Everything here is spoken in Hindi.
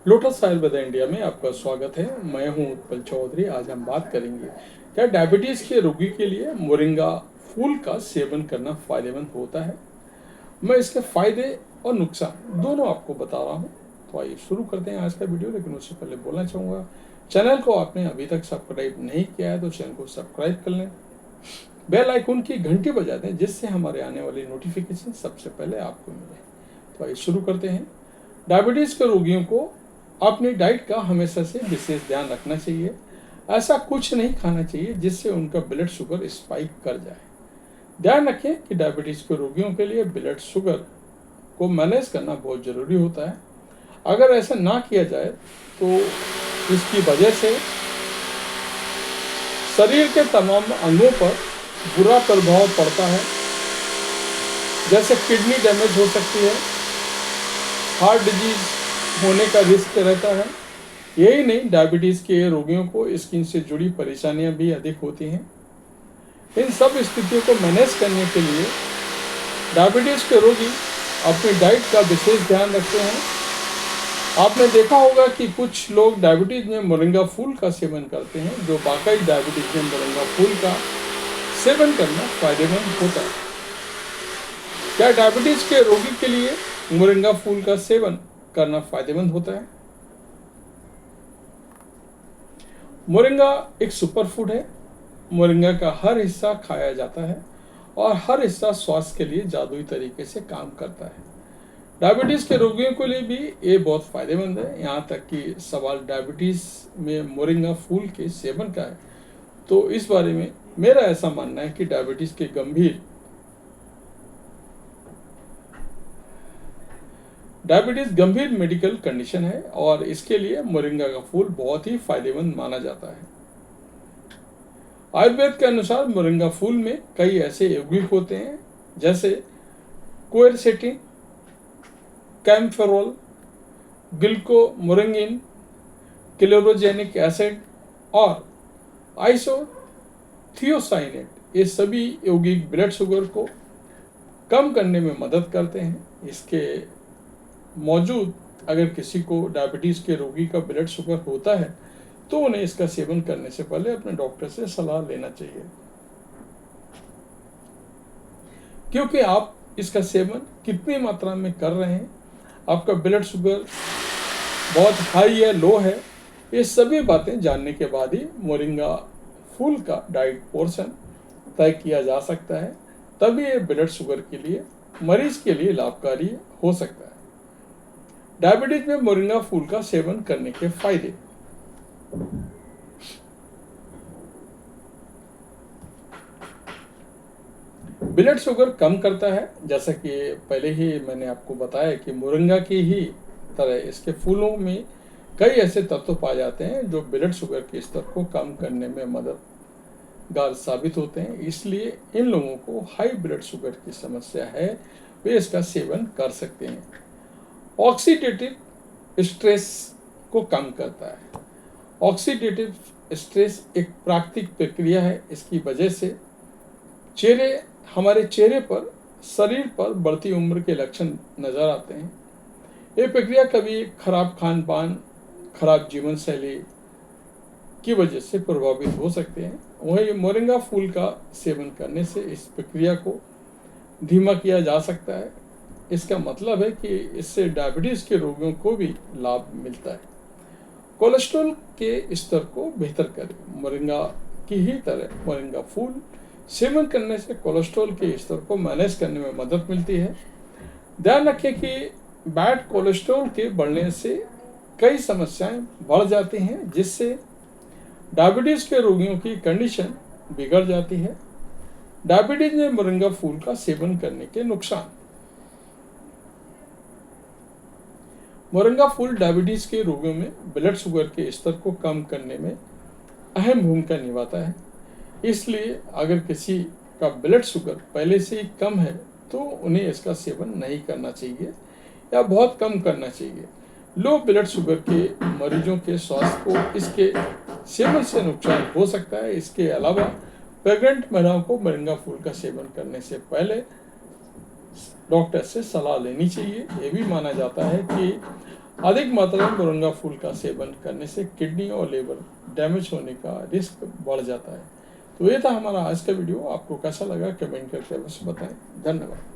लोटस आयुर्वेदा इंडिया में आपका स्वागत है। मैं हूं उत्पल चौधरी। आज हम बात करेंगे क्या डायबिटीज के रोगी के लिए मोरिंगा फूल का सेवन करना फायदेमंद होता है। मैं इसके फायदे और नुकसान दोनों आपको बता रहा हूं। तो आइए शुरू करते हैं आज का वीडियो। लेकिन उससे पहले बोलना चाहूँगा, चैनल को आपने अभी तक सब्सक्राइब नहीं किया है तो चैनल को सब्सक्राइब कर लें, बेल आइकन की घंटी बजा दें जिससे हमारे आने वाली नोटिफिकेशन सबसे पहले आपको मिले। तो आइए शुरू करते हैं। डायबिटीज़ के रोगियों को अपनी डाइट का हमेशा से विशेष ध्यान रखना चाहिए। ऐसा कुछ नहीं खाना चाहिए जिससे उनका ब्लड शुगर स्पाइक कर जाए। ध्यान रखें कि डायबिटीज़ के रोगियों के लिए ब्लड शुगर को मैनेज करना बहुत ज़रूरी होता है। अगर ऐसा ना किया जाए तो इसकी वजह से शरीर के तमाम अंगों पर बुरा प्रभाव पड़ता है, जैसे किडनी डैमेज हो सकती है, हार्ट डिजीज होने का रिस्क रहता है। यही नहीं, डायबिटीज़ के रोगियों को स्किन से जुड़ी परेशानियां भी अधिक होती हैं। इन सब स्थितियों को मैनेज करने के लिए डायबिटीज़ के रोगी अपनी डाइट का विशेष ध्यान रखते हैं। आपने देखा होगा कि कुछ लोग डायबिटीज़ में मोरिंगा फूल का सेवन करते हैं, जो वाकई डायबिटीज़ में मोरिंगा फूल का सेवन करना फायदेमंद होता है। क्या डायबिटीज़ के रोगी के लिए मोरिंगा फूल का सेवन करना फायदेमंद होता है? मोरिंगा एक सुपर फूड है। मोरिंगा का हर हिस्सा खाया जाता है और हर हिस्सा स्वास्थ्य के लिए जादुई तरीके से काम करता है। डायबिटीज़ के रोगियों के लिए भी ये बहुत फायदेमंद है। यहाँ तक कि सवाल डायबिटीज़ में मोरिंगा फूल के सेवन का है, तो इस बारे में मेरा ऐसा मानना है कि डायबिटीज़ के गंभीर मेडिकल कंडीशन है और इसके लिए मोरिंगा का फूल बहुत ही फायदेमंद माना जाता है। आयुर्वेद के अनुसार मोरिंगा फूल में कई ऐसे यौगिक होते हैं जैसे क्वेरसेटिन, कैम्फेरोल, गिल्कोमोरिंगिन, क्लोरोजेनिक एसिड और आइसोथियोसाइनेट। ये सभी यौगिक ब्लड शुगर को कम करने में मदद करते हैं। इसके मौजूद अगर किसी को डायबिटीज़ के रोगी का ब्लड शुगर होता है तो उन्हें इसका सेवन करने से पहले अपने डॉक्टर से सलाह लेना चाहिए, क्योंकि आप इसका सेवन कितनी मात्रा में कर रहे हैं, आपका ब्लड शुगर बहुत हाई है, लो है, ये सभी बातें जानने के बाद ही मोरिंगा फूल का डाइट पोर्शन तय किया जा सकता है। तभी ये ब्लड शुगर के लिए मरीज के लिए लाभकारी हो सकता है। डायबिटीज में मोरिंगा फूल का सेवन करने के फायदे। ब्लड शुगर कम करता है। जैसा कि पहले ही मैंने आपको बताया कि मोरिंगा की ही तरह इसके फूलों में कई ऐसे तत्व पाए जाते हैं जो ब्लड शुगर के स्तर को कम करने में मददगार साबित होते हैं। इसलिए इन लोगों को हाई ब्लड शुगर की समस्या है, वे इसका सेवन कर सकते हैं। ऑक्सीडेटिव स्ट्रेस को कम करता है। ऑक्सीडेटिव स्ट्रेस एक प्राकृतिक प्रक्रिया है। इसकी वजह से हमारे चेहरे पर, शरीर पर बढ़ती उम्र के लक्षण नजर आते हैं। ये प्रक्रिया कभी खराब खान पान, खराब जीवन शैली की वजह से प्रभावित हो सकते हैं। वहीं मोरिंगा फूल का सेवन करने से इस प्रक्रिया को धीमा किया जा सकता है। इसका मतलब है कि इससे डायबिटीज़ के रोगियों को भी लाभ मिलता है। कोलेस्ट्रॉल के स्तर को बेहतर करे। मोरिंगा की ही तरह मोरिंगा फूल सेवन करने से कोलेस्ट्रॉल के स्तर को मैनेज करने में मदद मिलती है। ध्यान रखें कि बैड कोलेस्ट्रॉल के बढ़ने से कई समस्याएं बढ़ जाती हैं, जिससे डायबिटीज़ के रोगियों की कंडीशन बिगड़ जाती है। डायबिटीज में मोरिंगा फूल का सेवन करने के नुकसान। मोरिंगा फूल डायबिटीज के रोगियों में ब्लड शुगर के स्तर को कम करने में अहम भूमिका निभाता है। इसलिए अगर किसी का ब्लड शुगर पहले से ही कम है तो उन्हें इसका सेवन नहीं करना चाहिए या बहुत कम करना चाहिए। लो ब्लड शुगर के मरीजों के स्वास्थ्य को इसके सेवन से नुकसान हो सकता है। इसके अलावा प्रेग्नेंट महिलाओं को मोरिंगा फूल का सेवन करने से पहले डॉक्टर से सलाह लेनी चाहिए। ये भी माना जाता है कि अधिक मात्रा में मोरिंगा फूल का सेवन करने से किडनी और लिवर डैमेज होने का रिस्क बढ़ जाता है। तो ये था हमारा आज का वीडियो। आपको कैसा लगा कमेंट करके अवश्य बताएं। धन्यवाद।